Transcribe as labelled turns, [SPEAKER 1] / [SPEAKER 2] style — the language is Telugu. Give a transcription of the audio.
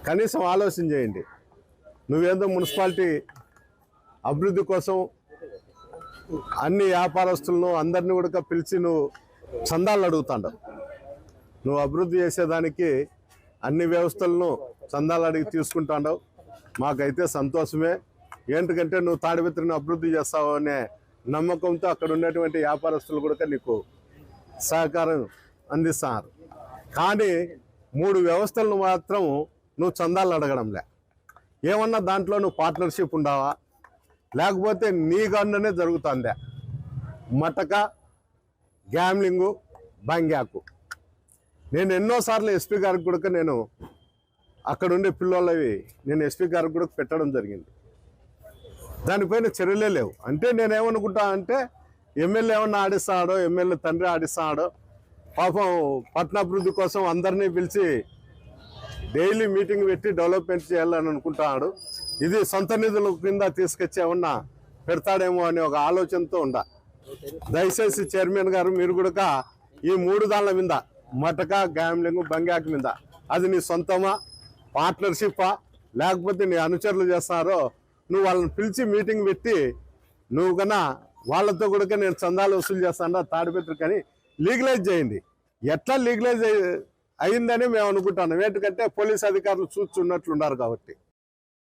[SPEAKER 1] కనీసం ఆలోచన చేయండి. నువ్వేందో మున్సిపాలిటీ అభివృద్ధి కోసం అన్ని వ్యాపారస్తులను అందరినీ కూడా పిలిచి నువ్వు చందాలు అడుగుతాండవు. నువ్వు అభివృద్ధి చేసేదానికి అన్ని వ్యవస్థలను చందాలు అడిగి తీసుకుంటాండవు. మాకైతే సంతోషమే. ఏంటంటే నువ్వు తాడిపత్రిని అభివృద్ధి చేస్తావు అనే నమ్మకంతో అక్కడ ఉన్నటువంటి వ్యాపారస్తులు కూడా నీకు సహకారం అందిస్తున్నారు. కానీ 3 వ్యవస్థలను మాత్రం నువ్వు చందాలు అడగడంలే. ఏమన్నా దాంట్లో నువ్వు పార్ట్నర్షిప్ ఉండవా, లేకపోతే నీ గన్నునే జరుగుతుందే? మటక, గ్యామ్లింగు, బంగ్యాకు. నేను ఎన్నోసార్లు ఎస్పీ గారికి కూడా నేను అక్కడుండే పిల్లలవి నేను ఎస్పీ గారికి కూడా పెట్టడం జరిగింది. దానిపైన చర్యలే లేవు. అంటే నేనేమనుకుంటా అంటే ఎమ్మెల్యే ఏమన్నా ఆడిస్తాడో, ఎమ్మెల్యే తండ్రి ఆడిస్తాడో, పాపం పట్టణాభివృద్ధి కోసం అందరినీ పిలిచి డైలీ మీటింగ్ పెట్టి డెవలప్మెంట్ చేయాలని అనుకుంటున్నాడు. ఇది సొంత నిధుల కింద తీసుకొచ్చి ఏమన్నా పెడతాడేమో అనే ఒక ఆలోచనతో ఉండ. దయచేసి చైర్మన్ గారు మీరు కూడా ఈ 3 దానిల మీద, మటక, గ్యామ్లింగ్, బంగ్యాక్ మీద, అది నీ సొంతమా, పార్ట్నర్షిప్పా, లేకపోతే నీ అనుచరులు చేస్తారో నువ్వు వాళ్ళని పిలిచి మీటింగ్ పెట్టి నువ్వు కన్నా వాళ్ళతో కూడా నేను చందాలు వసూలు చేస్తాను తాడిపత్రి కానీ లీగలైజ్ చేయండి. ఎట్లా లీగలైజ్ అయిందని మేము అనుకుంటున్నాం. ఎందుకంటే పోలీస్ అధికారులు చూస్తున్నట్లున్నారు కాబట్టి.